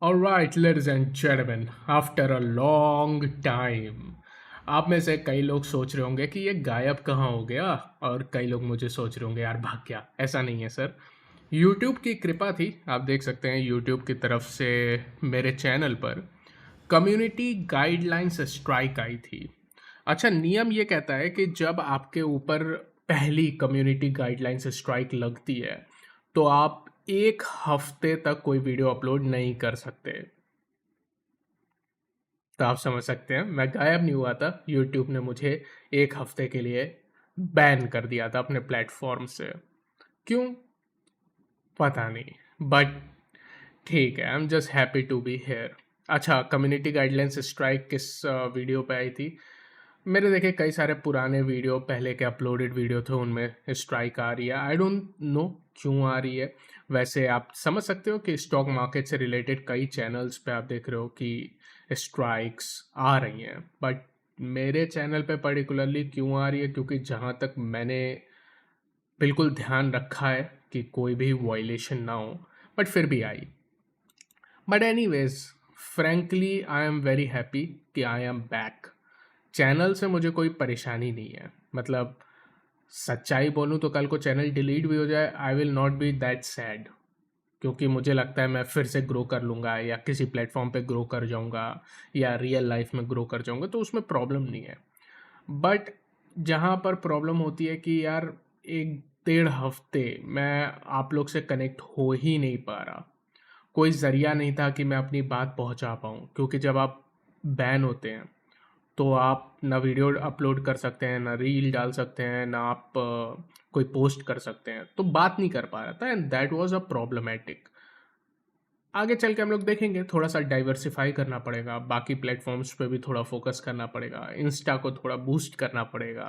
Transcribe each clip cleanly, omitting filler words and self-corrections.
Alright, ladies and gentlemen, after a long time, आप में से कई लोग सोच रहे होंगे कि ये गायब कहाँ हो गया, और कई लोग मुझे सोच रहे होंगे यार भाग गया। ऐसा नहीं है सर। YouTube की कृपा थी। आप देख सकते हैं YouTube की तरफ से मेरे चैनल पर कम्युनिटी गाइडलाइंस स्ट्राइक आई थी। अच्छा, नियम ये कहता है कि जब आपके ऊपर पहली कम्युनिटी गाइडलाइंस स्ट्राइक लगती है तो आप 1 हफ्ते तक कोई वीडियो अपलोड नहीं कर सकते। तो आप समझ सकते हैं मैं गायब नहीं हुआ था, यूट्यूब ने मुझे 1 हफ्ते के लिए बैन कर दिया था अपने प्लेटफॉर्म से। क्यों? पता नहीं, बट ठीक है, I am just happy to be here. अच्छा, कम्युनिटी गाइडलाइंस स्ट्राइक किस वीडियो पे आई थी? मेरे देखे कई सारे पुराने वीडियो, पहले के अपलोडेड वीडियो थे, उनमें स्ट्राइक आ रही है। आई डोंट नो क्यों आ रही है। वैसे आप समझ सकते हो कि स्टॉक मार्केट से रिलेटेड कई चैनल्स पे आप देख रहे हो कि स्ट्राइक्स आ रही हैं, बट मेरे चैनल पे पर्टिकुलरली क्यों आ रही है? क्योंकि जहाँ तक मैंने बिल्कुल ध्यान रखा है कि कोई भी वायलेशन ना हो, बट फिर भी I. But anyways, frankly I am very happy कि आई एम बैक। चैनल से मुझे कोई परेशानी नहीं है। मतलब सच्चाई बोलूँ तो कल को चैनल डिलीट भी हो जाए, I will not be that sad, क्योंकि मुझे लगता है मैं फिर से ग्रो कर लूँगा या किसी प्लेटफॉर्म पे ग्रो कर जाऊँगा या रियल लाइफ में ग्रो कर जाऊँगा, तो उसमें प्रॉब्लम नहीं है। बट जहाँ पर प्रॉब्लम होती है कि यार 1 डेढ़ हफ्ते मैं आप लोग से कनेक्ट हो ही नहीं पा रहा। कोई ज़रिया नहीं था कि मैं अपनी बात पहुँचा पाऊँ, क्योंकि जब आप बैन होते हैं तो आप ना वीडियो अपलोड कर सकते हैं, ना रील डाल सकते हैं, ना आप कोई पोस्ट कर सकते हैं, तो बात नहीं कर पा रहा था, and that was a problematic. आगे चल के हम लोग देखेंगे, थोड़ा सा डाइवर्सिफाई करना पड़ेगा, बाकी प्लेटफॉर्म्स पे भी थोड़ा फोकस करना पड़ेगा, इंस्टा को थोड़ा बूस्ट करना पड़ेगा,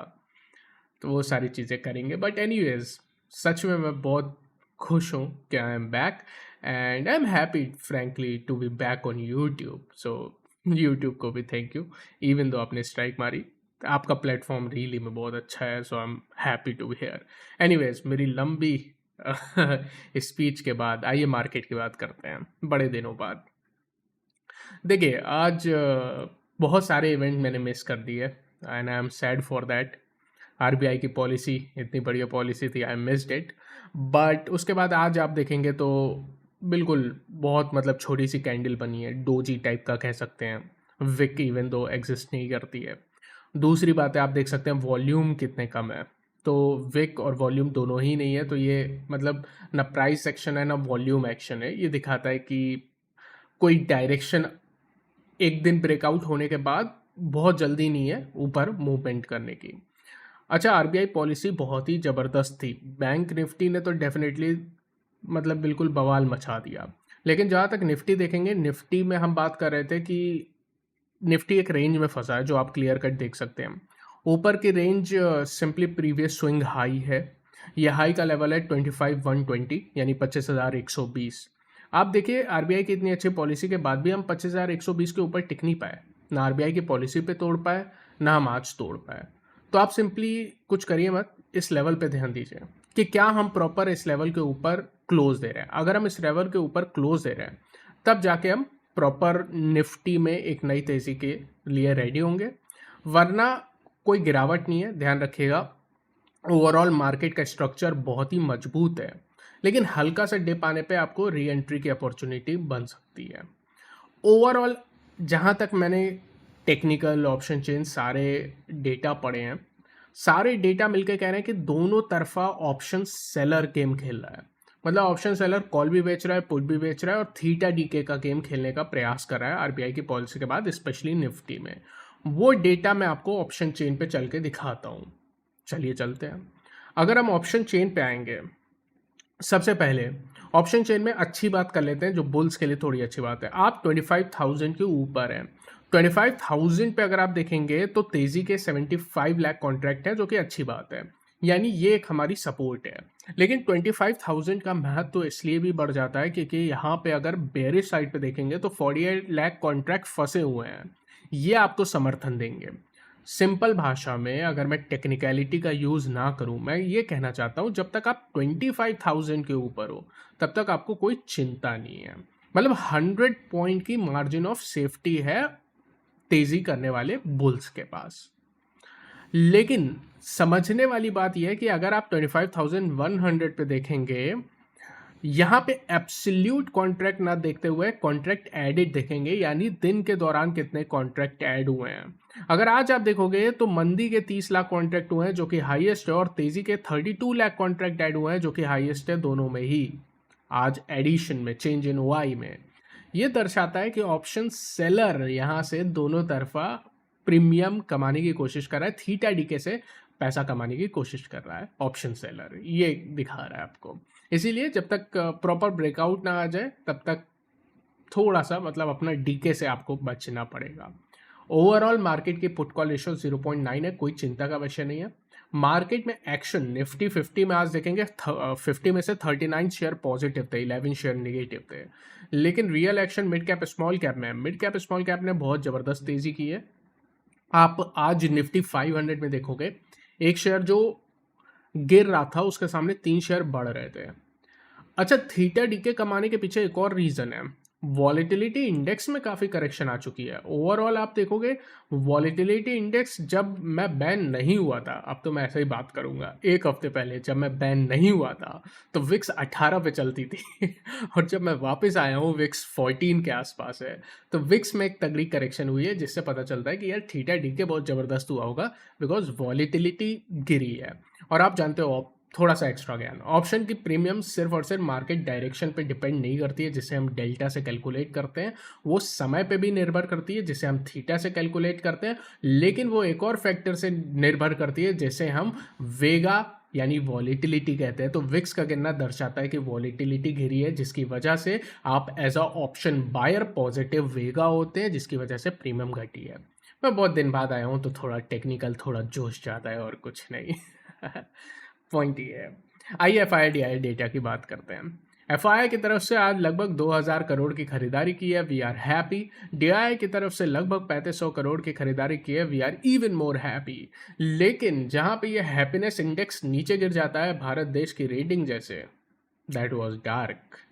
तो वो सारी चीज़ें करेंगे। बट एनीवेज, सच में मैं बहुत खुश हूँ कि I am back, and I am happy frankly to be back on YouTube. So YouTube को भी थैंक यू, इवन दो आपने स्ट्राइक मारी। आपका प्लेटफॉर्म रियली में बहुत अच्छा है, so I am happy to be here. Anyways, मेरी लंबी स्पीच के बाद आइए मार्केट की बात करते हैं, बड़े दिनों बाद। देखिए, आज बहुत सारे इवेंट मैंने मिस कर दिए, and I am sad for that. RBI की पॉलिसी इतनी बढ़िया पॉलिसी थी, आई मिस्ड इट। बट उसके बाद आज आप देखेंगे तो बिल्कुल बहुत मतलब छोटी सी कैंडल बनी है, डोजी टाइप का कह सकते हैं। विक इवन दो एग्जिस्ट नहीं करती है। दूसरी बात है, आप देख सकते हैं वॉल्यूम कितने कम है। तो विक और वॉल्यूम दोनों ही नहीं है, तो ये मतलब ना प्राइस एक्शन है ना वॉल्यूम एक्शन है। ये दिखाता है कि कोई डायरेक्शन एक दिन ब्रेकआउट होने के बाद बहुत जल्दी नहीं है ऊपर मूवमेंट करने की। अच्छा, आरबीआई पॉलिसी बहुत ही ज़बरदस्त थी। बैंक निफ्टी ने तो डेफिनेटली मतलब बिल्कुल बवाल मचा दिया। लेकिन जहाँ तक निफ्टी देखेंगे, निफ्टी में हम बात कर रहे थे कि निफ्टी एक रेंज में फंसा है, जो आप क्लियर कट देख सकते हैं। ऊपर की range simply previous swing high है। ये हाई का लेवल है 25,120, यानी 25,120। आप देखिए, आरबीआई की इतनी अच्छी पॉलिसी के बाद भी हम 25,120 के ऊपर टिक नहीं पाए। ना आरबीआई की पॉलिसी पे तोड़ पाए, ना हम आज तोड़ पाए। तो आप सिंपली कुछ करिए मत, इस लेवल पे ध्यान दीजिए कि क्या हम प्रॉपर इस लेवल के ऊपर क्लोज दे रहे हैं। अगर हम इस लेवल के ऊपर क्लोज दे रहे हैं, तब जाके हम प्रॉपर निफ्टी में एक नई तेजी के लिए रेडी होंगे। वरना कोई गिरावट नहीं है, ध्यान रखिएगा। ओवरऑल मार्केट का स्ट्रक्चर बहुत ही मजबूत है, लेकिन हल्का सा डिप आने पे आपको री एंट्री की अपॉर्चुनिटी बन सकती है। ओवरऑल जहाँ तक मैंने टेक्निकल ऑप्शन चेन सारे डेटा पढ़े हैं, सारे डेटा मिलके कह रहे हैं कि दोनों तरफा ऑप्शन सेलर गेम खेल रहा है। मतलब ऑप्शन सेलर कॉल भी बेच रहा है, पुट भी बेच रहा है, और थीटा डीके का गेम खेलने का प्रयास कर रहा है आरबीआई की पॉलिसी के बाद, स्पेशली निफ्टी में। वो डेटा मैं आपको ऑप्शन चेन पे चल के दिखाता हूँ। चलिए चलते हैं। अगर हम ऑप्शन चेन पे आएंगे, सबसे पहले ऑप्शन चेन में अच्छी बात कर लेते हैं, जो बुल्स के लिए थोड़ी अच्छी बात है। आप 25,000 के ऊपर हैं। 25,000 पे अगर आप देखेंगे तो तेजी के 75 लाख कॉन्ट्रैक्ट है, जो कि अच्छी बात है, यानी ये एक हमारी सपोर्ट है। लेकिन 25,000 का महत्व तो इसलिए भी बढ़ जाता है क्योंकि यहाँ पे अगर बेरिश साइड पे देखेंगे तो 48 लाख कॉन्ट्रैक्ट फंसे हुए हैं। ये आपको समर्थन देंगे। सिंपल भाषा में अगर मैं टेक्निकलिटी का यूज़ ना करूं, मैं ये कहना चाहता हूं, जब तक आप 25,000 के ऊपर हो तब तक आपको कोई चिंता नहीं है। मतलब 100 पॉइंट की मार्जिन ऑफ सेफ्टी है तेजी करने वाले बुल्स के पास। लेकिन समझने वाली बात यह है कि अगर आप 25,100 पे देखेंगे, यहाँ पे एब्सोल्यूट कॉन्ट्रैक्ट ना देखते हुए कॉन्ट्रैक्ट एडेड देखेंगे, यानी दिन के दौरान कितने कॉन्ट्रैक्ट ऐड हुए हैं। अगर आज आप देखोगे तो मंदी के 30 लाख कॉन्ट्रैक्ट हुए हैं जो कि हाईएस्ट है, और तेजी के 32 लाख कॉन्ट्रैक्ट ऐड हुए हैं जो कि हाईएस्ट है दोनों में ही। आज एडिशन में, चेंज इन वाई में, ये दर्शाता है कि ऑप्शन सेलर यहाँ से दोनों तरफा प्रीमियम कमाने की कोशिश कर रहा है, थीटा डीके से पैसा कमाने की कोशिश कर रहा है ऑप्शन सेलर, ये दिखा रहा है आपको। इसीलिए जब तक प्रॉपर ब्रेकआउट ना आ जाए तब तक थोड़ा सा मतलब अपना डीके से आपको बचना पड़ेगा। ओवरऑल मार्केट की पुट कॉल रेशियो 0.9 है, कोई चिंता का विषय नहीं है। मार्केट में एक्शन निफ्टी 50 में आज देखेंगे 50 में से 39 शेयर पॉजिटिव थे, 11 शेयर निगेटिव थे। लेकिन real action mid cap small cap में है। मिड कैप स्मॉल कैप ने बहुत ज़बरदस्त तेज़ी की है। आप आज निफ्टी 500 में देखोगे, एक शेयर जो गिर रहा था उसके सामने 3 शेयर बढ़ रहे थे। अच्छा, थीटा डीके कमाने के पीछे एक और रीज़न है। वॉलेटिलिटी इंडेक्स में काफ़ी करेक्शन आ चुकी है। ओवरऑल आप देखोगे वॉलेटिलिटी इंडेक्स, जब मैं बैन नहीं हुआ था, अब तो मैं ऐसे ही बात करूंगा, एक हफ्ते पहले जब मैं बैन नहीं हुआ था तो विक्स 18 पे चलती थी और जब मैं वापस आया हूँ विक्स 14 के आसपास है। तो विक्स में एक तगड़ी करेक्शन हुई है, जिससे पता चलता है कि यार थीटा डीके बहुत ज़बरदस्त हुआ होगा, बिकॉज वॉलेटिलिटी गिरी है। और आप जानते हो, थोड़ा सा एक्स्ट्रा ज्ञान, ऑप्शन की प्रीमियम सिर्फ और सिर्फ मार्केट डायरेक्शन पे डिपेंड नहीं करती है जिसे हम डेल्टा से कैलकुलेट करते हैं, वो समय पे भी निर्भर करती है जिसे हम थीटा से कैलकुलेट करते हैं, लेकिन वो एक और फैक्टर से निर्भर करती है जिसे हम वेगा यानी वॉलेटिलिटी कहते हैं। तो विक्स का गिरना दर्शाता है कि वॉलेटिलिटी गिरी है, जिसकी वजह से आप as a option buyer positive vega होते हैं, जिसकी वजह से प्रीमियम घटी है। मैं बहुत दिन बाद आया हूँ तो थोड़ा टेक्निकल, थोड़ा जोश जाता है और कुछ नहीं पॉइंट ये है। आइए एफआईआई डेटा की बात करते हैं। एफआईआई की तरफ से आज लगभग 2000 करोड़ की खरीदारी की है, वी आर हैप्पी। डीआईआई की तरफ से लगभग 3500 करोड़ की खरीदारी की है, we are even more happy. लेकिन जहां पे ये हैप्पीनेस इंडेक्स नीचे गिर जाता है भारत देश की रेटिंग जैसे, दैट वाज डार्क।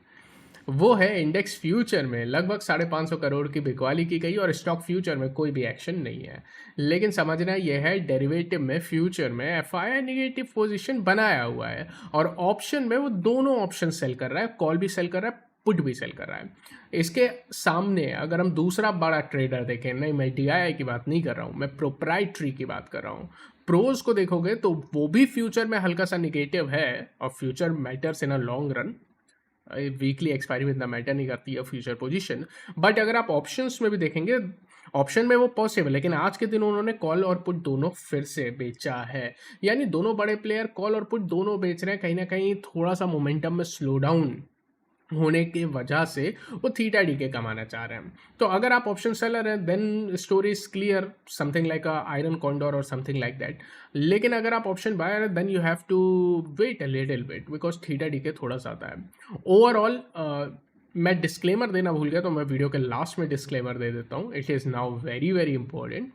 वो है इंडेक्स फ्यूचर में लगभग 550 करोड़ की बिकवाली की गई और स्टॉक फ्यूचर में कोई भी एक्शन नहीं है। लेकिन समझना यह है, डेरिवेटिव में फ्यूचर में एफआईआई नेगेटिव पोजीशन बनाया हुआ है और ऑप्शन में वो दोनों ऑप्शन सेल कर रहा है, कॉल भी सेल कर रहा है, पुट भी सेल कर रहा है। इसके सामने अगर हम दूसरा बड़ा ट्रेडर देखें, नहीं मैं डीआईआई की बात नहीं कर रहा हूँ, मैं प्रोप्राइटरी की बात कर रहा हूँ, प्रोज को देखोगे तो वो भी फ्यूचर में हल्का सा निगेटिव है, और future matters in a long run. Weekly expiry में इतना मैटर नहीं करती है फ्यूचर पोजीशन। बट अगर आप ऑप्शंस में भी देखेंगे, ऑप्शन में वो पॉसिबल है, लेकिन आज के दिन उन्होंने कॉल और पुट दोनों फिर से बेचा है। यानी दोनों बड़े प्लेयर कॉल और पुट दोनों बेच रहे हैं, कहीं ना कहीं थोड़ा सा मोमेंटम में स्लो डाउन होने की वजह से वो थीटा डीके कमाना चाह रहे हैं। तो अगर आप ऑप्शन सेलर हैं then story is clear, something like a iron condor और समथिंग लाइक दैट। लेकिन अगर आप ऑप्शन बायर हैं then you have to wait a little bit, because theta decay थोड़ा सा आता है। ओवरऑल मैं डिस्क्लेमर देना भूल गया, तो मैं वीडियो के लास्ट में डिस्क्लेमर दे देता हूँ, it is now very very important.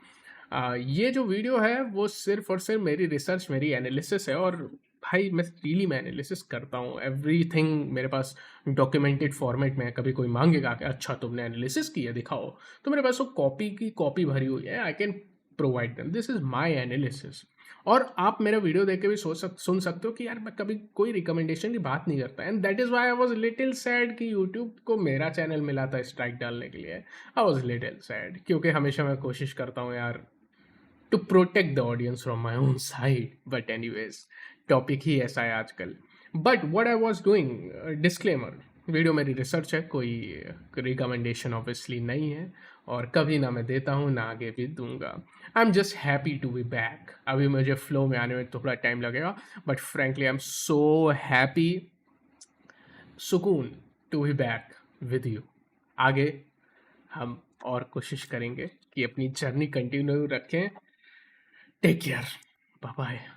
ये जो वीडियो है वो सिर्फ और सिर्फ मेरी रिसर्च, मेरी एनालिसिस है, और भाई मैं एनालिसिस करता हूँ एवरीथिंग, मेरे पास डॉक्यूमेंटेड फॉर्मेट में है। कभी कोई मांगेगा कि अच्छा तुमने एनालिसिस किया दिखाओ, तो मेरे पास वो कॉपी की कॉपी भरी हुई है, I can provide them, this is my analysis. और आप मेरा वीडियो देख के भी सुन सकते हो कि यार मैं कभी कोई रिकमेंडेशन की बात नहीं करता, and that is why I was little sad कि यूट्यूब को मेरा चैनल मिला था स्ट्राइक डालने के लिए। आई वॉज लिटिल सैड, क्योंकि हमेशा मैं कोशिश करता हूँ यार to protect the audience from my own side. But anyways, topic ही ऐसा है आजकल। But what I was doing, disclaimer, video मेरी रिसर्च है, कोई रिकमेंडेशन ऑब्वियसली नहीं है, और कभी ना मैं देता हूँ ना आगे भी दूंगा। I am just happy to be back. अभी मुझे फ्लो में आने में थोड़ा टाइम लगेगा, but frankly I am so happy, सुकून to be back with you. आगे हम और कोशिश करेंगे कि अपनी जर्नी कंटिन्यू रखें। Take care, bye bye.